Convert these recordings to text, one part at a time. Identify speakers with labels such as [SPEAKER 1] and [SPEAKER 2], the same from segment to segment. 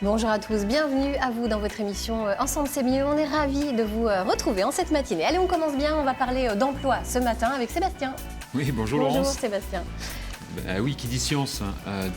[SPEAKER 1] Bonjour à tous, bienvenue à vous dans votre émission Ensemble c'est mieux. On est ravis de vous retrouver en cette matinée. Allez, on commence bien, on va parler d'emploi ce matin avec Sébastien.
[SPEAKER 2] Oui, bonjour
[SPEAKER 1] Bonjour
[SPEAKER 2] Laurence.
[SPEAKER 1] Sébastien.
[SPEAKER 2] Oui, qui dit science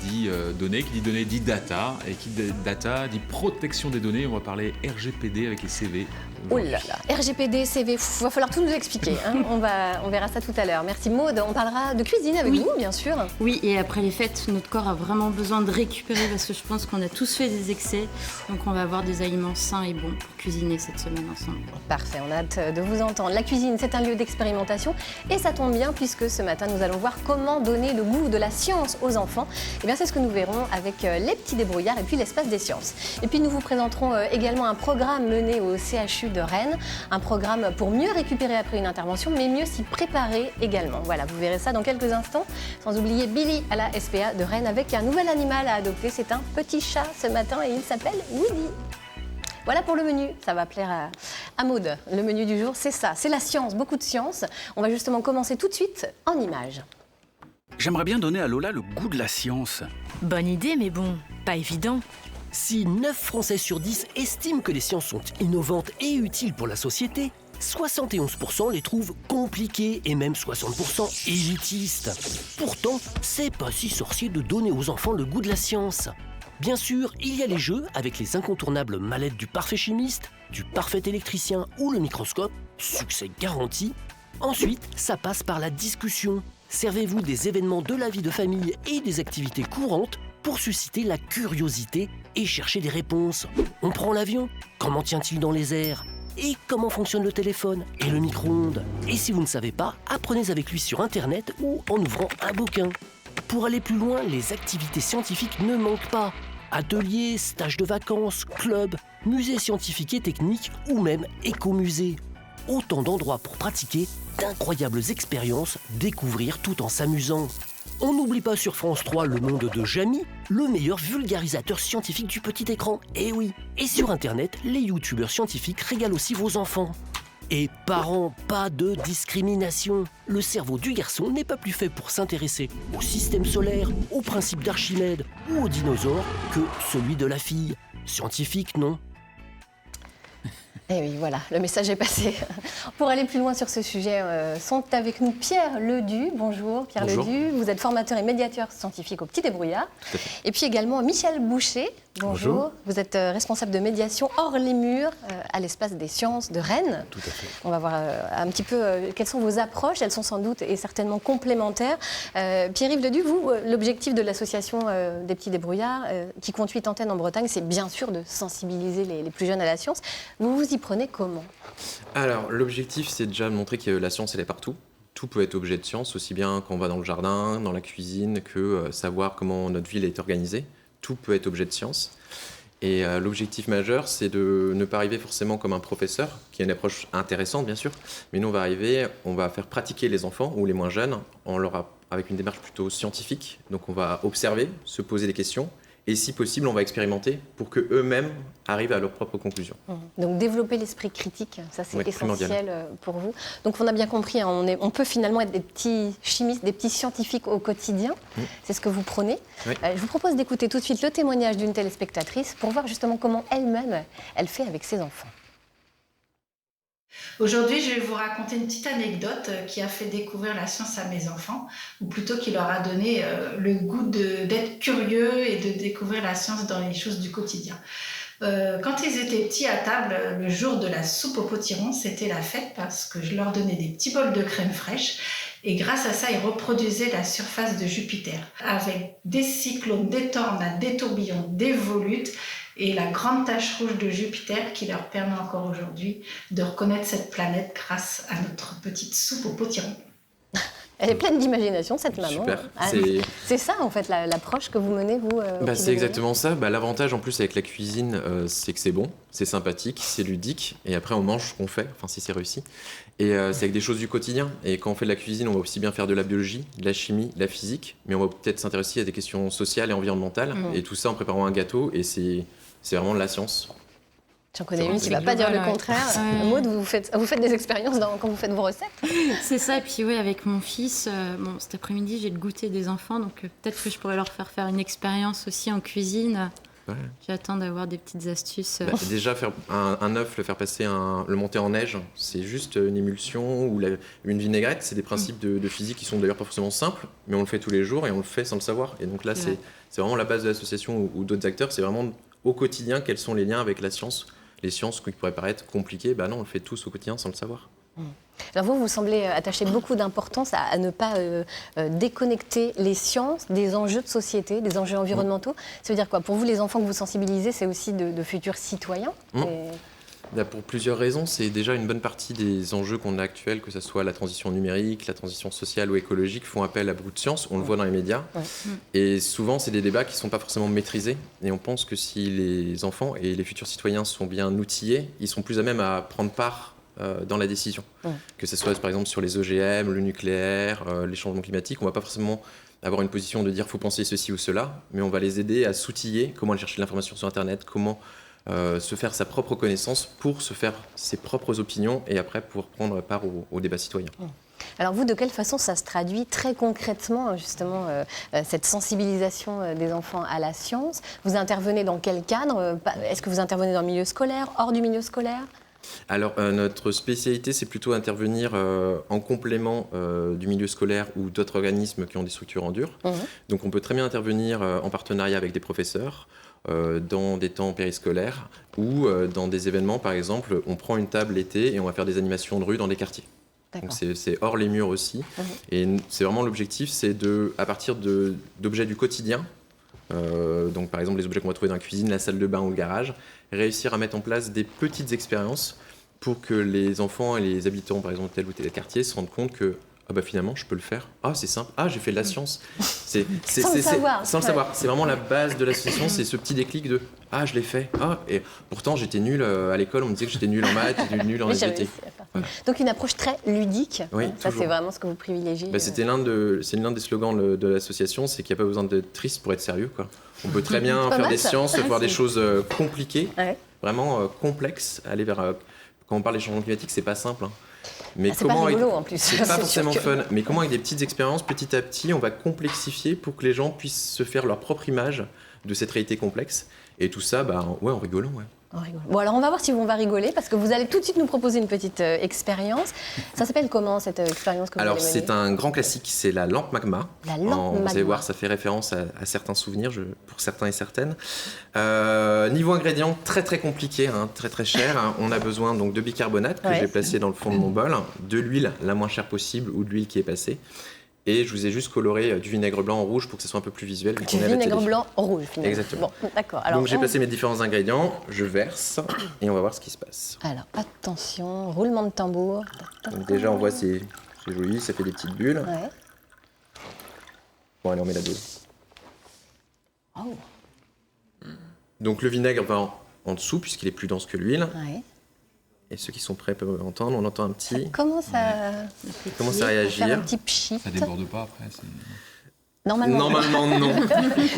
[SPEAKER 2] dit données, qui dit données dit data, et qui dit data dit protection des données. On va parler RGPD avec les CV.
[SPEAKER 1] Oh là là, RGPD, CV, il va falloir tout nous expliquer. Hein. On verra ça tout à l'heure. Merci Maude. On parlera de cuisine avec vous, bien sûr.
[SPEAKER 3] Oui, et après les fêtes, notre corps a vraiment besoin de récupérer parce que je pense qu'on a tous fait des excès. Donc on va avoir des aliments sains et bons pour cuisiner cette semaine ensemble.
[SPEAKER 1] Parfait, on a hâte de vous entendre. La cuisine, c'est un lieu d'expérimentation et ça tombe bien puisque ce matin, nous allons voir comment donner le goût de la science aux enfants. Et bien, c'est ce que nous verrons avec les petits débrouillards et puis l'espace des sciences. Et puis, nous vous présenterons également un programme mené au CHU de Rennes, un programme pour mieux récupérer après une intervention, mais mieux s'y préparer également. Voilà, vous verrez ça dans quelques instants. Sans oublier Billy à la SPA de Rennes avec un nouvel animal à adopter. C'est un petit chat ce matin et il s'appelle Woody. Voilà pour le menu, ça va plaire à Maude. Le menu du jour, c'est ça, c'est la science, beaucoup de science. On va justement commencer tout de suite en images.
[SPEAKER 4] J'aimerais bien donner à Lola le goût de la science.
[SPEAKER 5] Bonne idée, mais bon, pas évident.
[SPEAKER 6] Si 9 Français sur 10 estiment que les sciences sont innovantes et utiles pour la société, 71% les trouvent compliquées et même 60% élitistes. Pourtant, c'est pas si sorcier de donner aux enfants le goût de la science. Bien sûr, il y a les jeux avec les incontournables mallettes du parfait chimiste, du parfait électricien ou le microscope, succès garanti. Ensuite, ça passe par la discussion. Servez-vous des événements de la vie de famille et des activités courantes pour susciter la curiosité et chercher des réponses. On prend l'avion, comment tient-il dans les airs? Et comment fonctionne le téléphone et le micro-ondes? Et si vous ne savez pas, apprenez avec lui sur Internet ou en ouvrant un bouquin. Pour aller plus loin, les activités scientifiques ne manquent pas. Ateliers, stages de vacances, clubs, musées scientifiques et techniques ou même écomusées. Autant d'endroits pour pratiquer d'incroyables expériences, découvrir tout en s'amusant. On n'oublie pas sur France 3 le monde de Jamy, le meilleur vulgarisateur scientifique du petit écran. Eh oui. Et sur Internet, les youtubeurs scientifiques régalent aussi vos enfants. Et parents, pas de discrimination. Le cerveau du garçon n'est pas plus fait pour s'intéresser au système solaire, aux principes d'Archimède ou aux dinosaures que celui de la fille. Scientifique, non ?
[SPEAKER 1] Et oui, voilà, le message est passé. Pour aller plus loin sur ce sujet, sont avec nous Pierre Ledu. Bonjour Pierre
[SPEAKER 7] Bonjour.
[SPEAKER 1] Ledu, vous êtes formateur et médiateur scientifique au Petit Débrouillard. Et puis également Michel Boucher. Bonjour.
[SPEAKER 7] Bonjour.
[SPEAKER 1] Vous êtes responsable de médiation hors les murs à l'espace des sciences de Rennes.
[SPEAKER 7] Tout à fait.
[SPEAKER 1] On va voir un petit peu quelles sont vos approches. Elles sont sans doute et certainement complémentaires. Pierre-Yves Ledu, vous, l'objectif de l'association des Petits Débrouillards, qui compte 8 antennes en Bretagne, c'est bien sûr de sensibiliser les plus jeunes à la science. Vous vous y prenez comment ?
[SPEAKER 7] Alors, l'objectif, c'est déjà de montrer que la science, elle est partout. Tout peut être objet de science, aussi bien quand on va dans le jardin, dans la cuisine, que savoir comment notre ville est organisée. Tout peut être objet de science. Et l'objectif majeur, c'est de ne pas arriver forcément comme un professeur, qui a une approche intéressante, bien sûr, mais nous, on va faire pratiquer les enfants, ou les moins jeunes, avec une démarche plutôt scientifique. Donc, on va observer, se poser des questions, et si possible, on va expérimenter pour qu'eux-mêmes arrivent à leurs propres conclusions.
[SPEAKER 1] Donc développer l'esprit critique, ça c'est
[SPEAKER 7] Oui,
[SPEAKER 1] essentiel pour vous. Donc on a bien compris, hein, on peut finalement être des petits chimistes, des petits scientifiques au quotidien. C'est ce que vous prônez.
[SPEAKER 7] Oui.
[SPEAKER 1] Je vous propose d'écouter tout de suite le témoignage d'une téléspectatrice pour voir justement comment elle-même, elle fait avec ses enfants.
[SPEAKER 8] Aujourd'hui, je vais vous raconter une petite anecdote qui a fait découvrir la science à mes enfants, ou plutôt qui leur a donné le goût d'être curieux et de découvrir la science dans les choses du quotidien. Quand ils étaient petits à table, le jour de la soupe au potiron, c'était la fête parce que je leur donnais des petits bols de crème fraîche et grâce à ça, ils reproduisaient la surface de Jupiter avec des cyclones, des tornades, des tourbillons, des volutes et la grande tache rouge de Jupiter qui leur permet encore aujourd'hui de reconnaître cette planète grâce à notre petite soupe au potiron.
[SPEAKER 1] Elle est pleine d'imagination, cette maman.
[SPEAKER 7] Super.
[SPEAKER 1] C'est ça, en fait, l'approche que vous menez, vous
[SPEAKER 7] C'est exactement ça. L'avantage, en plus, avec la cuisine, c'est que c'est bon, c'est sympathique, c'est ludique. Et après, on mange ce qu'on fait, enfin, si c'est réussi. Et c'est avec des choses du quotidien. Et quand on fait de la cuisine, on va aussi bien faire de la biologie, de la chimie, de la physique. Mais on va peut-être s'intéresser à des questions sociales et environnementales. Et tout ça en préparant un gâteau. Et c'est vraiment de la science.
[SPEAKER 1] J'en connais une qui ne va pas dire le contraire. Maud, vous faites des expériences quand vous faites vos recettes?
[SPEAKER 3] C'est ça, et puis oui, avec mon fils, cet après-midi, j'ai le goûter des enfants, donc peut-être que je pourrais leur faire une expérience aussi en cuisine
[SPEAKER 7] Ouais.
[SPEAKER 3] J'attends d'avoir des petites astuces.
[SPEAKER 7] Déjà, faire un œuf, le faire passer, le monter en neige, c'est juste une émulsion ou une vinaigrette. C'est des principes de physique qui sont d'ailleurs pas forcément simples, mais on le fait tous les jours et on le fait sans le savoir. Et donc là, c'est vraiment la base de l'association ou d'autres acteurs. C'est vraiment au quotidien quels sont les liens avec la science. Les sciences qui pourraient paraître compliquées, non, on le fait tous au quotidien sans le savoir.
[SPEAKER 1] Alors vous semblez attacher beaucoup d'importance à ne pas déconnecter les sciences des enjeux de société, des enjeux environnementaux. Ça veut dire quoi? Pour vous, les enfants que vous sensibilisez, c'est aussi de futurs citoyens
[SPEAKER 7] Pour plusieurs raisons. C'est déjà une bonne partie des enjeux qu'on a actuels, que ce soit la transition numérique, la transition sociale ou écologique, font appel à beaucoup de science. On le voit dans les médias. Et souvent, c'est des débats qui ne sont pas forcément maîtrisés. Et on pense que si les enfants et les futurs citoyens sont bien outillés, ils sont plus à même à prendre part dans la décision. Que ce soit par exemple sur les OGM, le nucléaire, les changements climatiques, on ne va pas forcément avoir une position de dire faut penser ceci ou cela, mais on va les aider à s'outiller, comment aller chercher de l'information sur Internet, comment se faire sa propre connaissance pour se faire ses propres opinions et après pouvoir prendre part au débat citoyen.
[SPEAKER 1] Alors vous, de quelle façon ça se traduit très concrètement, justement, cette sensibilisation des enfants à la science? Vous intervenez dans quel cadre? Est-ce que vous intervenez dans le milieu scolaire, hors du milieu scolaire?
[SPEAKER 7] Alors, notre spécialité, c'est plutôt intervenir en complément du milieu scolaire ou d'autres organismes qui ont des structures en dur. Donc, on peut très bien intervenir en partenariat avec des professeurs dans des temps périscolaires ou dans des événements, par exemple, on prend une table l'été et on va faire des animations de rue dans des quartiers. Donc, c'est hors les murs aussi. Et c'est vraiment l'objectif, c'est à partir d'objets du quotidien, donc par exemple les objets qu'on va trouver dans la cuisine, la salle de bain ou le garage, réussir à mettre en place des petites expériences pour que les enfants et les habitants, par exemple tel ou tel quartier, se rendent compte que finalement je peux le faire. C'est simple. J'ai fait de la science.
[SPEAKER 1] Sans le savoir.
[SPEAKER 7] Sans le savoir. C'est vraiment la base de l'association, c'est ce petit déclic de je l'ai fait. Et pourtant j'étais nul à l'école, on me disait que j'étais nul en maths, j'étais nul en SVT.
[SPEAKER 1] Donc une approche très ludique.
[SPEAKER 7] Oui,
[SPEAKER 1] ça c'est vraiment ce que vous privilégiez.
[SPEAKER 7] C'est l'un des slogans de l'association, c'est qu'il n'y a pas besoin d'être triste pour être sérieux, quoi. On peut très bien faire des sciences, faire des choses compliquées, vraiment complexes, aller vers. Quand on parle des changements climatiques, c'est pas simple. Mais
[SPEAKER 1] c'est pas rigolo en plus.
[SPEAKER 7] C'est pas forcément fun. Mais comment avec des petites expériences, petit à petit, on va complexifier pour que les gens puissent se faire leur propre image de cette réalité complexe. Et tout ça, en rigolant,
[SPEAKER 1] Bon, alors on va voir si on va rigoler, parce que vous allez tout de suite nous proposer une petite expérience. Ça s'appelle comment, cette expérience que vous
[SPEAKER 7] Alors,
[SPEAKER 1] allez mener?
[SPEAKER 7] c'est un grand classique, c'est la lampe magma.
[SPEAKER 1] La lampe magma.
[SPEAKER 7] Vous allez voir, ça fait référence à certains souvenirs, pour certains et certaines. Niveau ingrédients, très très compliqué, très très cher. On a besoin donc de bicarbonate que j'ai placé dans le fond de mon bol, de l'huile la moins chère possible ou de l'huile qui est passée. Et je vous ai juste coloré du vinaigre blanc en rouge pour que ce soit un peu plus visuel.
[SPEAKER 1] Du vinaigre blanc en rouge, finalement.
[SPEAKER 7] Exactement.
[SPEAKER 1] Bon, d'accord. Alors,
[SPEAKER 7] donc j'ai placé mes différents ingrédients, je verse et on va voir ce qui se passe.
[SPEAKER 1] Alors attention, roulement de tambour.
[SPEAKER 7] Donc déjà on voit c'est joli, ça fait des petites bulles. Bon allez on met la dose. Donc le vinaigre va en dessous puisqu'il est plus dense que l'huile. Et ceux qui sont prêts peuvent entendre. On entend un petit.
[SPEAKER 1] Ça commence à
[SPEAKER 7] réagir.
[SPEAKER 1] Faire un petit pchit.
[SPEAKER 2] Ça déborde pas après.
[SPEAKER 1] Normalement
[SPEAKER 7] non.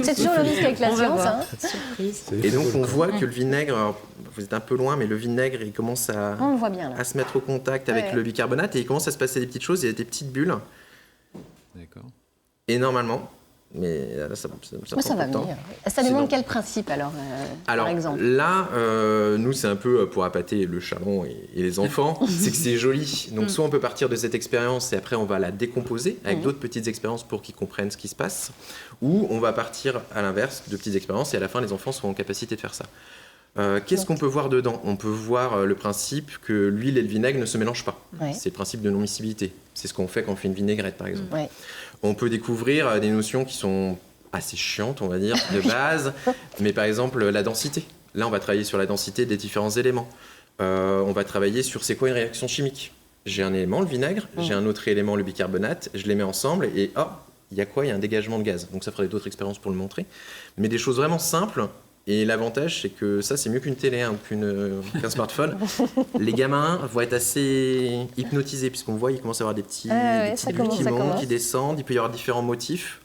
[SPEAKER 1] C'est toujours le risque avec la science.
[SPEAKER 3] Surprise.
[SPEAKER 7] Et donc on voit que le vinaigre, alors, vous êtes un peu loin, mais le vinaigre il commence
[SPEAKER 1] on le voit bien, là.
[SPEAKER 7] à se mettre au contact avec le bicarbonate et il commence à se passer des petites choses. Il y a des petites bulles.
[SPEAKER 2] D'accord.
[SPEAKER 7] Et normalement, mais là, ça
[SPEAKER 1] va venir. Ça demande quel principe alors, par exemple?
[SPEAKER 7] Là, nous c'est un peu pour appâter le chaland et les enfants, c'est que c'est joli. Donc soit on peut partir de cette expérience et après on va la décomposer avec d'autres petites expériences pour qu'ils comprennent ce qui se passe, ou on va partir à l'inverse de petites expériences et à la fin les enfants seront en capacité de faire ça. Qu'est-ce qu'on peut voir dedans? On peut voir le principe que l'huile et le vinaigre ne se mélangent pas. C'est le principe de non-miscibilité. C'est ce qu'on fait quand on fait une vinaigrette, par exemple. On peut découvrir des notions qui sont assez chiantes, on va dire, de base. Mais par exemple, la densité. Là, on va travailler sur la densité des différents éléments. On va travailler sur c'est quoi une réaction chimique. J'ai un élément, le vinaigre, j'ai un autre élément, le bicarbonate, je les mets ensemble et il y a quoi? Il y a un dégagement de gaz. Donc ça ferait d'autres expériences pour le montrer. Mais des choses vraiment simples. Et l'avantage, c'est que ça, c'est mieux qu'une télé ou qu'un smartphone. Les gamins vont être assez hypnotisés, puisqu'on voit, ils commencent à avoir des petits bulles qui montent, qui descendent. Il peut y avoir différents motifs.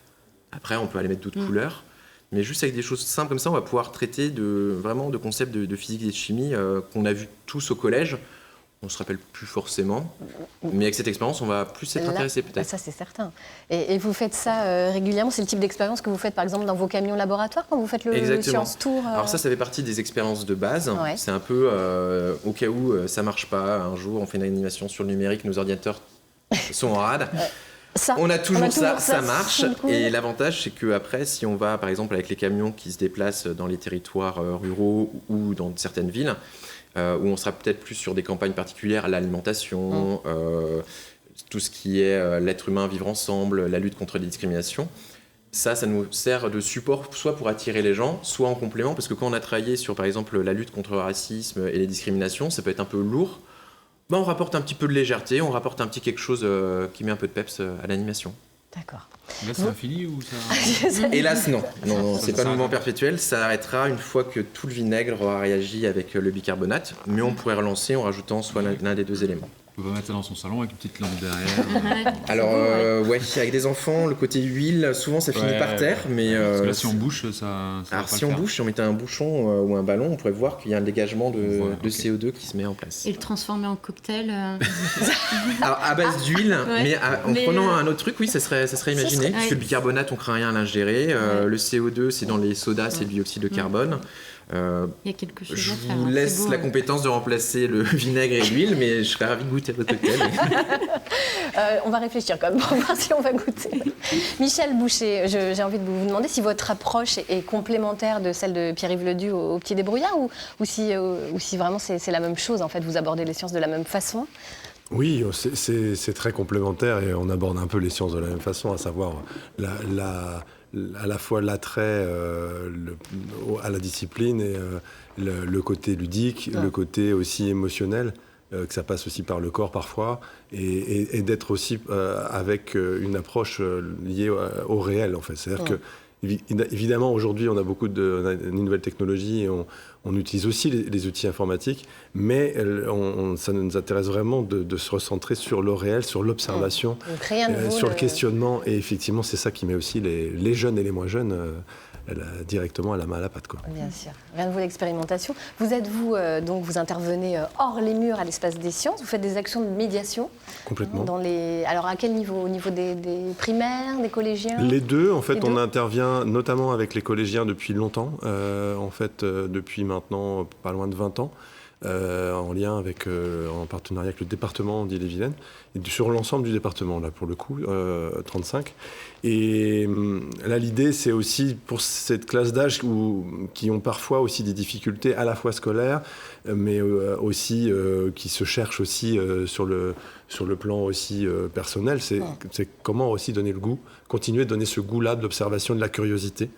[SPEAKER 7] Après, on peut aller mettre d'autres couleurs. Mais juste avec des choses simples comme ça, on va pouvoir traiter vraiment de concepts de physique et de chimie qu'on a vus tous au collège. on se rappelle plus forcément. Mais avec cette expérience, on va plus être intéressé peut-être.
[SPEAKER 1] Ça, c'est certain. Et vous faites ça régulièrement? C'est le type d'expérience que vous faites, par exemple, dans vos camions laboratoires, quand vous faites le Science Tour
[SPEAKER 7] Alors ça fait partie des expériences de base.
[SPEAKER 1] Ouais.
[SPEAKER 7] C'est un peu au cas où ça marche pas. Un jour, on fait une animation sur le numérique, nos ordinateurs sont en rade. On a toujours ça marche. Et l'avantage, c'est qu'après, si on va, par exemple, avec les camions qui se déplacent dans les territoires ruraux ou dans certaines villes, où on sera peut-être plus sur des campagnes particulières, l'alimentation, tout ce qui est l'être humain vivre ensemble, la lutte contre les discriminations, ça nous sert de support, soit pour attirer les gens, soit en complément, parce que quand on a travaillé sur, par exemple, la lutte contre le racisme et les discriminations, ça peut être un peu lourd. On rapporte un petit peu de légèreté, on rapporte un petit quelque chose qui met un peu de peps à l'animation.
[SPEAKER 1] D'accord.
[SPEAKER 2] Là, c'est infini ou ça...
[SPEAKER 7] Hélas, non. Non, c'est pas un
[SPEAKER 2] s'arrête.
[SPEAKER 7] mouvement perpétuel. Ça arrêtera une fois que tout le vinaigre aura réagi avec le bicarbonate. Mais on pourrait relancer en rajoutant soit l'un des deux éléments.
[SPEAKER 2] On peut pas mettre ça dans son salon avec une petite lampe derrière.
[SPEAKER 7] Alors, avec des enfants, le côté huile, souvent ça finit par terre. Mais,
[SPEAKER 2] Parce que là, si on bouche, ça
[SPEAKER 7] alors,
[SPEAKER 2] va pas
[SPEAKER 7] si
[SPEAKER 2] le
[SPEAKER 7] on
[SPEAKER 2] faire.
[SPEAKER 7] bouche, si on mettait un bouchon ou un ballon, on pourrait voir qu'il y a un dégagement de
[SPEAKER 2] Ok.
[SPEAKER 7] CO2 qui se met en place.
[SPEAKER 3] Et le transformer en cocktail.
[SPEAKER 7] Alors, à base d'huile,
[SPEAKER 3] Ouais.
[SPEAKER 7] en prenant un autre truc, oui, ça serait imaginé. Parce que le bicarbonate, on craint rien à l'ingérer. Le CO2, c'est dans les sodas, c'est le dioxyde de carbone.
[SPEAKER 3] Il y a quelque chose
[SPEAKER 7] Je
[SPEAKER 3] à faire.
[SPEAKER 7] vous
[SPEAKER 3] hein.
[SPEAKER 7] laisse
[SPEAKER 3] C'est beau,
[SPEAKER 7] la
[SPEAKER 3] hein.
[SPEAKER 7] compétence de remplacer le vinaigre et l'huile, mais je serais ravi de goûter votre cocktail.
[SPEAKER 1] On va réfléchir quand même pour voir si on va goûter. Michel Boucher, j'ai envie de vous demander si votre approche est complémentaire de celle de Pierre-Yves Ledu au Petit Débrouillard ou si vraiment c'est la même chose, en fait, vous abordez les sciences de la même façon.
[SPEAKER 9] Oui, c'est très complémentaire et on aborde un peu les sciences de la même façon, à savoir à la fois l'attrait à la discipline et le côté ludique, le côté aussi émotionnel, que ça passe aussi par le corps parfois, et d'être aussi avec une approche liée au réel en fait. C'est-à-dire que évidemment, aujourd'hui, on a beaucoup de nouvelles technologies et on utilise aussi les outils informatiques, mais ça nous intéresse vraiment de se recentrer sur le réel, sur l'observation, sur le questionnement. Et effectivement, c'est ça qui met aussi les jeunes et les moins jeunes directement à la main à la pâte, quoi.
[SPEAKER 1] Bien sûr, rien de vous l'expérimentation. Donc vous intervenez hors les murs à l'espace des sciences, vous faites des actions de médiation.
[SPEAKER 9] Complètement.
[SPEAKER 1] Alors à quel niveau? Au niveau des primaires, des collégiens?
[SPEAKER 9] Les deux, en fait,
[SPEAKER 1] Les deux.
[SPEAKER 9] on intervient notamment avec les collégiens depuis longtemps, depuis maintenant pas loin de 20 ans, en lien avec, en partenariat avec le département d'Ille-et-Vilaine, et sur l'ensemble du département, là pour le coup, 35. Et là, l'idée, c'est aussi pour cette classe d'âge qui ont parfois aussi des difficultés à la fois scolaires, mais aussi qui se cherchent aussi sur le plan aussi personnel. C'est comment aussi donner le goût, continuer de donner ce goût-là de l'observation, de la curiosité.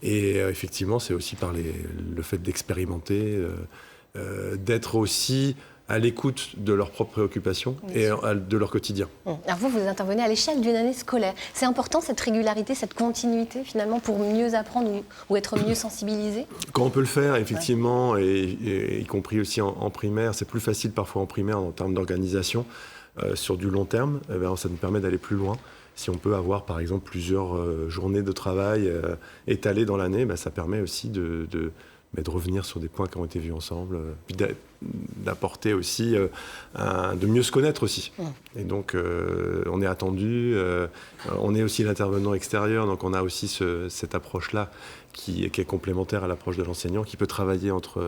[SPEAKER 9] Et effectivement, c'est aussi par le fait d'expérimenter, d'être aussi à l'écoute de leurs propres préoccupations et de leur quotidien.
[SPEAKER 1] Alors vous intervenez à l'échelle d'une année scolaire. C'est important cette régularité, cette continuité finalement pour mieux apprendre ou être mieux sensibilisé?
[SPEAKER 9] Quand on peut le faire, effectivement, et y compris aussi en primaire, c'est plus facile parfois en primaire en termes d'organisation. Sur du long terme, ça nous permet d'aller plus loin. Si on peut avoir par exemple plusieurs journées de travail étalées dans l'année, ça permet aussi de revenir sur des points qui ont été vus ensemble, puis d'apporter aussi, de mieux se connaître aussi. Et donc, on est attendu, on est aussi l'intervenant extérieur, donc on a aussi cette approche-là qui est complémentaire à l'approche de l'enseignant, qui peut travailler entre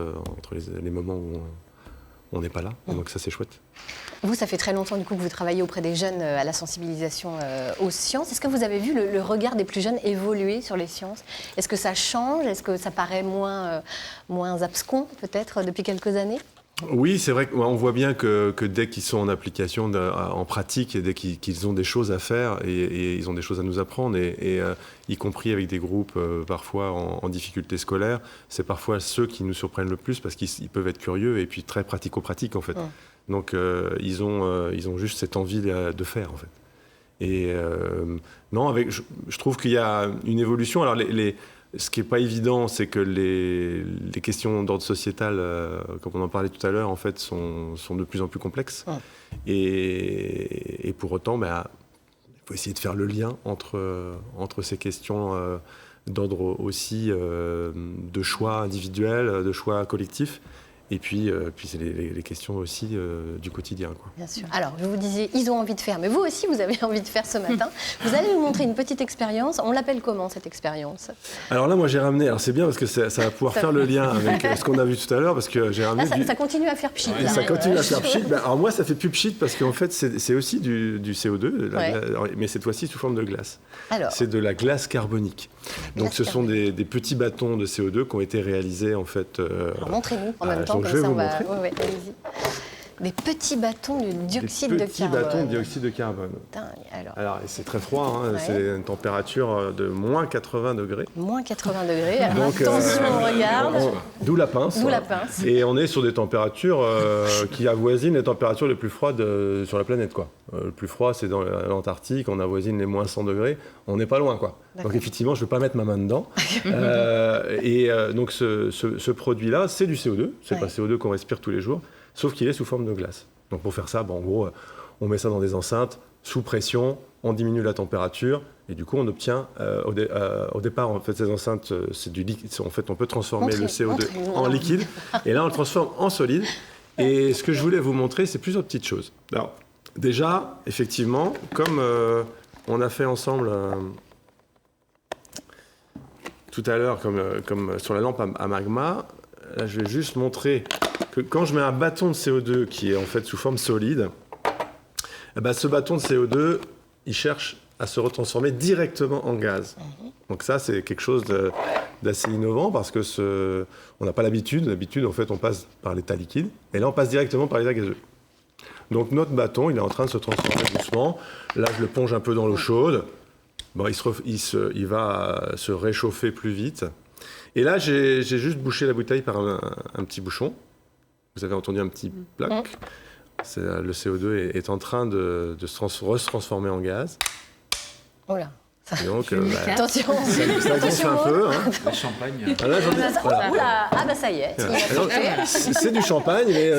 [SPEAKER 9] les moments où on n'est pas là. Donc ça, c'est chouette.
[SPEAKER 1] Vous, ça fait très longtemps du coup que vous travaillez auprès des jeunes à la sensibilisation aux sciences. Est-ce que vous avez vu le regard des plus jeunes évoluer sur les sciences? Est-ce que ça change? Est-ce que ça paraît moins abscon peut-être depuis quelques années?
[SPEAKER 9] Oui, c'est vrai qu'on voit bien que dès qu'ils sont en application, en pratique, et dès qu'ils ont des choses à faire et ils ont des choses à nous apprendre, et y compris avec des groupes parfois en difficulté scolaire, c'est parfois ceux qui nous surprennent le plus parce qu'ils peuvent être curieux et puis très pratico-pratiques en fait. Donc ils ont juste cette envie de faire en fait. Et non, je trouve qu'il y a une évolution. Alors ce qui n'est pas évident, c'est que les questions d'ordre sociétal, comme on en parlait tout à l'heure, en fait, sont de plus en plus complexes. Et pour autant, il faut essayer de faire le lien entre ces questions d'ordre aussi de choix individuels, de choix collectifs, Et puis c'est les questions aussi du quotidien, quoi.
[SPEAKER 1] Bien sûr. Alors, je vous disais, ils ont envie de faire, mais vous aussi, vous avez envie de faire ce matin. Vous allez nous montrer une petite expérience. On l'appelle comment, cette expérience?
[SPEAKER 9] Alors là, moi, j'ai ramené... Alors, c'est bien parce que ça va pouvoir faire le lien avec ce qu'on a vu tout à l'heure, parce que j'ai ramené...
[SPEAKER 1] Là, ça continue à faire pchit.
[SPEAKER 9] Et ça continue à faire pchit. Alors moi, ça fait plus pchit parce qu'en fait, c'est aussi du CO2, mais cette fois-ci sous forme de glace. C'est de la glace carbonique. Donc ce sont des petits bâtons de CO2 qui ont été réalisés en fait...
[SPEAKER 1] Alors montrez-nous en même temps, comme ça on va... Ouais, allez-y. Des petits bâtons de dioxyde de carbone.
[SPEAKER 9] Petits bâtons de dioxyde de carbone.
[SPEAKER 1] Dingue,
[SPEAKER 9] alors c'est très froid, hein, c'est une température de moins 80 degrés.
[SPEAKER 1] Moins 80 degrés, alors attention, on regarde.
[SPEAKER 9] D'où la pince.
[SPEAKER 1] D'où la pince.
[SPEAKER 9] Et on est sur des températures qui avoisinent les températures les plus froides sur la planète, quoi. Le plus froid, c'est dans l'Antarctique, on avoisine les moins 100 degrés, on n'est pas loin, quoi. Donc effectivement, je ne veux pas mettre ma main dedans. Donc ce produit-là, c'est du CO2, c'est pas CO2 qu'on respire tous les jours, sauf qu'il est sous forme de glace. Donc pour faire ça, en gros, on met ça dans des enceintes, sous pression, on diminue la température, et du coup on obtient, au départ, en fait, ces enceintes, c'est du liquide. En fait, on peut transformer le CO2 en liquide, et là on le transforme en solide. Et ce que je voulais vous montrer, c'est plusieurs petites choses. Alors, déjà, effectivement, comme on a fait ensemble tout à l'heure, comme sur la lampe à magma, là je vais juste montrer que quand je mets un bâton de CO2 qui est en fait sous forme solide, ce bâton de CO2, il cherche à se retransformer directement en gaz. Donc ça, c'est quelque chose d'assez innovant parce que on n'a pas l'habitude. D'habitude, en fait, on passe par l'état liquide et là, on passe directement par l'état gazeux. Donc notre bâton, il est en train de se transformer doucement. Là, je le plonge un peu dans l'eau chaude. Il va se réchauffer plus vite. Et là, j'ai juste bouché la bouteille par un petit bouchon. Vous avez entendu un petit plac. Le CO2 est en train de se transformer en gaz.
[SPEAKER 1] Oh là.
[SPEAKER 9] Donc,
[SPEAKER 1] attention,
[SPEAKER 9] ça gonfle un peu. Hein.
[SPEAKER 2] Le champagne.
[SPEAKER 1] Oula, ça y est.
[SPEAKER 9] C'est du champagne, mais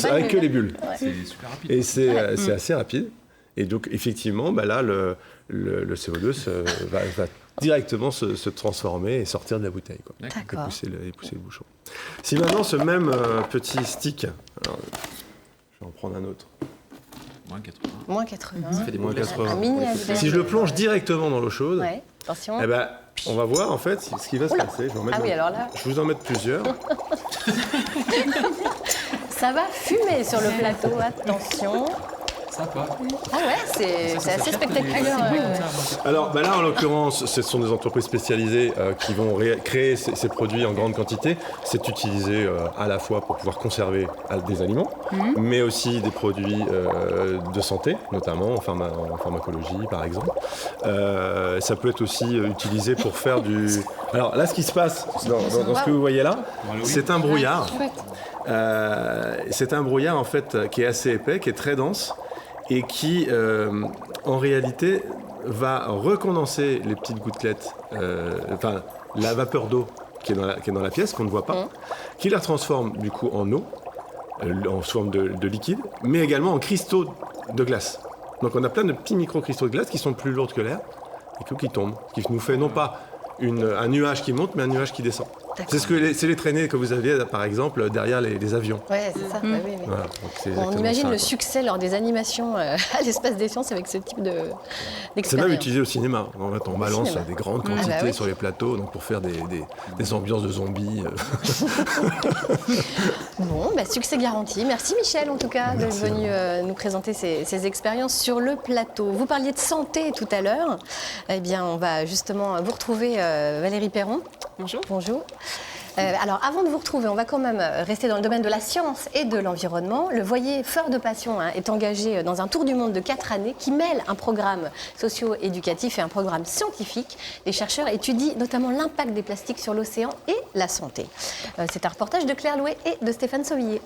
[SPEAKER 9] avec que les bulles.
[SPEAKER 2] C'est super rapide.
[SPEAKER 9] Et c'est assez rapide. Et donc, effectivement, là, le CO2 va directement se transformer et sortir de la bouteille, quoi.
[SPEAKER 1] D'accord.
[SPEAKER 9] Et pousser le bouchon. Si maintenant, ce même petit stick... Alors, je vais en prendre un autre.
[SPEAKER 2] Moins 80.
[SPEAKER 1] Moins 80.
[SPEAKER 7] Ça fait des moins 80.
[SPEAKER 9] Si je le plonge directement dans l'eau chaude,
[SPEAKER 1] attention.
[SPEAKER 9] On va voir en fait ce qui va se passer.
[SPEAKER 1] Alors là...
[SPEAKER 9] Je vais vous en mettre plusieurs.
[SPEAKER 1] Ça va fumer sur le plateau, attention.
[SPEAKER 2] Sympa.
[SPEAKER 1] Ah ouais, c'est assez spectaculaire.
[SPEAKER 9] Alors là, en l'occurrence, ce sont des entreprises spécialisées qui vont créer ces produits en grande quantité. C'est utilisé à la fois pour pouvoir conserver des aliments, mais aussi des produits de santé, notamment en pharmacologie, par exemple. Ça peut être aussi utilisé pour faire du... Alors là, ce qui se passe dans ce que vous voyez là, c'est un brouillard. C'est un brouillard, en fait, qui est assez épais, qui est très dense, et qui, en réalité, va recondenser les petites gouttelettes, la vapeur d'eau qui est dans la pièce, qu'on ne voit pas, qui la transforme, du coup, en eau, en forme de liquide, mais également en cristaux de glace. Donc on a plein de petits micro-cristaux de glace qui sont plus lourds que l'air, et qui tombent, ce qui nous fait non pas un nuage qui monte, mais un nuage qui descend. C'est les traînées que vous aviez, par exemple, derrière les avions.
[SPEAKER 1] Oui, c'est ça. Oui.
[SPEAKER 9] Voilà,
[SPEAKER 1] on imagine le succès lors des animations à l'Espace des Sciences avec ce type d'expérience.
[SPEAKER 9] C'est même utilisé au cinéma. En fait, on balance des grandes quantités sur les plateaux pour faire des ambiances de zombies.
[SPEAKER 1] Bon, succès garanti. Merci Michel, en tout cas, d'être venu nous présenter ces expériences sur le plateau. Vous parliez de santé tout à l'heure. Eh bien, on va justement vous retrouver, Valérie Perron.
[SPEAKER 10] Bonjour.
[SPEAKER 1] Bonjour. Alors, avant de vous retrouver, on va quand même rester dans le domaine de la science et de l'environnement. Le Voyer Fleur de Passion est engagé dans un tour du monde de 4 années qui mêle un programme socio-éducatif et un programme scientifique. Les chercheurs étudient notamment l'impact des plastiques sur l'océan et la santé. C'est un reportage de Claire Louet et de Stéphane Sauvillier.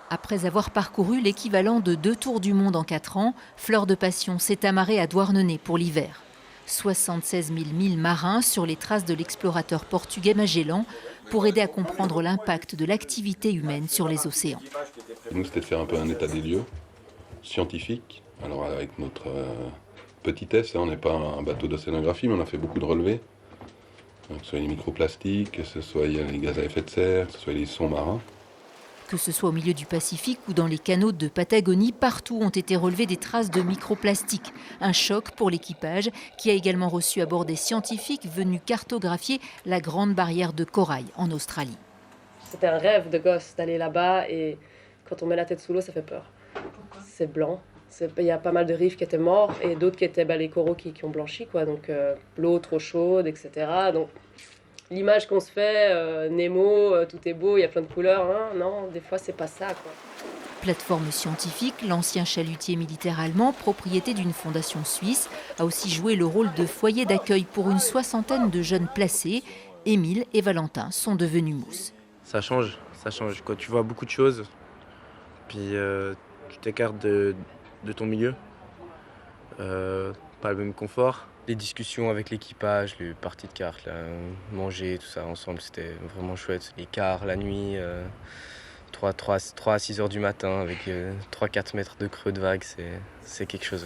[SPEAKER 11] Après avoir parcouru l'équivalent de 2 tours du monde en 4 ans, Fleur de Passion s'est amarrée à Douarnenez pour l'hiver. 76 000 milles marins sur les traces de l'explorateur portugais Magellan pour aider à comprendre l'impact de l'activité humaine sur les océans.
[SPEAKER 12] Nous, c'était de faire un peu un état des lieux scientifique. Alors avec notre petitesse, on n'est pas un bateau d'océanographie, mais on a fait beaucoup de relevés. Que ce soit les microplastiques, que ce soit les gaz à effet de serre, que ce soit les sons marins.
[SPEAKER 11] Que ce soit au milieu du Pacifique ou dans les canaux de Patagonie, partout ont été relevées des traces de microplastiques. Un choc pour l'équipage qui a également reçu à bord des scientifiques venus cartographier la grande barrière de corail en Australie.
[SPEAKER 10] C'était un rêve de gosse d'aller là-bas et quand on met la tête sous l'eau, ça fait peur. C'est blanc. Il y a pas mal de rives qui étaient morts et d'autres qui étaient les coraux qui ont blanchi, quoi. Donc l'eau trop chaude, etc. Donc l'image qu'on se fait, Nemo, tout est beau, il y a plein de couleurs. Hein. Non, des fois, c'est pas ça, quoi.
[SPEAKER 11] Plateforme scientifique, l'ancien chalutier militaire allemand, propriété d'une fondation suisse, a aussi joué le rôle de foyer d'accueil pour une 60aine de jeunes placés. Émile et Valentin sont devenus mousses.
[SPEAKER 13] Ça change. Quand tu vois beaucoup de choses, puis tu t'écartes de ton milieu, pas le même confort. Les discussions avec l'équipage, les parties de cartes, là, manger, tout ça ensemble, c'était vraiment chouette. Les quarts, la nuit, 3 à 6 heures du matin, avec 3-4 mètres de creux de vague, c'est quelque chose.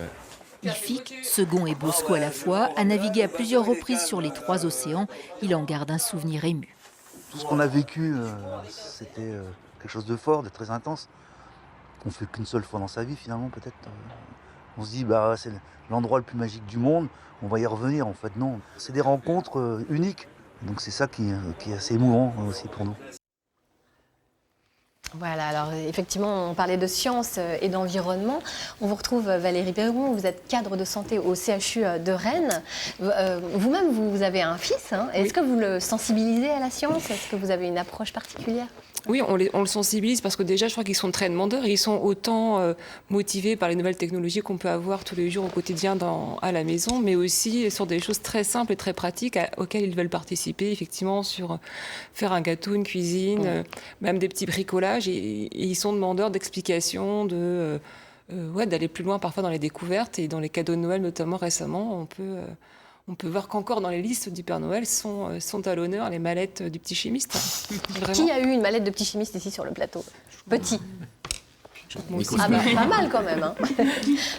[SPEAKER 13] Ouais.
[SPEAKER 11] Ifik, second et Bosco à la fois, a navigué à plusieurs reprises sur les 3 océans. Il en garde un souvenir ému.
[SPEAKER 14] Tout ce qu'on a vécu, c'était quelque chose de fort, de très intense. Qu'on fait qu'une seule fois dans sa vie finalement peut-être. On se dit c'est l'endroit le plus magique du monde, on va y revenir en fait. Non, c'est des rencontres uniques. Donc c'est ça qui est assez émouvant aussi pour nous.
[SPEAKER 1] Voilà, alors effectivement, on parlait de sciences et d'environnement. On vous retrouve Valérie Perron, vous êtes cadre de santé au CHU de Rennes. Vous-même, vous avez un fils. Hein. Est-ce que vous le sensibilisez à la science? Est-ce que vous avez une approche particulière?
[SPEAKER 15] Oui, on le sensibilise parce que déjà, je crois qu'ils sont très demandeurs. Ils sont autant motivés par les nouvelles technologies qu'on peut avoir tous les jours au quotidien à la maison, mais aussi sur des choses très simples et très pratiques auxquelles ils veulent participer, effectivement, sur faire un gâteau, une cuisine, même des petits bricolages. Et ils sont demandeurs d'explications, d'aller plus loin parfois dans les découvertes. Et dans les cadeaux de Noël, notamment récemment, on peut voir qu'encore dans les listes du Père Noël sont à l'honneur les mallettes du petit chimiste.
[SPEAKER 1] Qui a eu une mallette de petit chimiste ici sur le plateau? Petit. Pas mal quand même. Hein.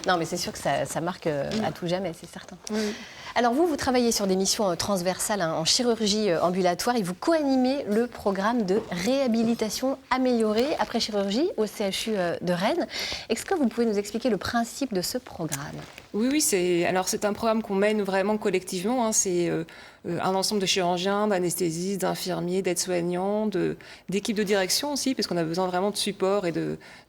[SPEAKER 1] Non, mais c'est sûr que ça marque à tout jamais, c'est certain. Oui. Alors vous travaillez sur des missions transversales en chirurgie ambulatoire et vous co-animez le programme de réhabilitation améliorée après chirurgie au CHU de Rennes. Est-ce que vous pouvez nous expliquer le principe de ce programme?
[SPEAKER 15] Oui, c'est un programme qu'on mène vraiment collectivement. Hein. C'est un ensemble de chirurgiens, d'anesthésistes, d'infirmiers, d'aides-soignants, d'équipes de direction aussi, parce qu'on a besoin vraiment de support et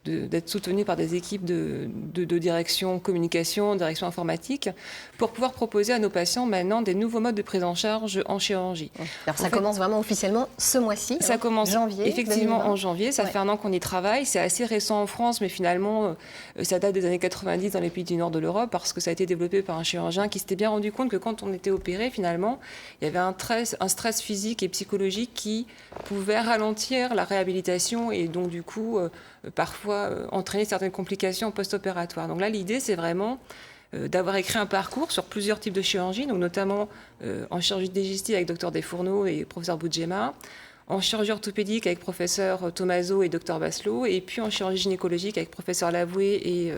[SPEAKER 15] d'être soutenu par des équipes de direction communication, direction informatique, pour pouvoir proposer à nos patients maintenant des nouveaux modes de prise en charge en chirurgie.
[SPEAKER 1] Alors ça commence vraiment officiellement ce mois-ci.
[SPEAKER 15] Ça commence
[SPEAKER 1] janvier,
[SPEAKER 15] effectivement en janvier. Ça fait un an qu'on y travaille. C'est assez récent en France, mais finalement, ça date des années 90 dans les pays du nord de l'Europe, parce que ça a été développé par un chirurgien qui s'était bien rendu compte que quand on était opéré, finalement, il y avait un stress physique et psychologique qui pouvait ralentir la réhabilitation et donc du coup, parfois entraîner certaines complications post-opératoires. Donc là, l'idée, c'est vraiment d'avoir écrit un parcours sur plusieurs types de chirurgie, donc notamment en chirurgie digestive avec Dr Desfourneaux et professeur Boudjema, en chirurgie orthopédique avec professeur Tomaso et Dr Basselot, et puis en chirurgie gynécologique avec professeur Lavoué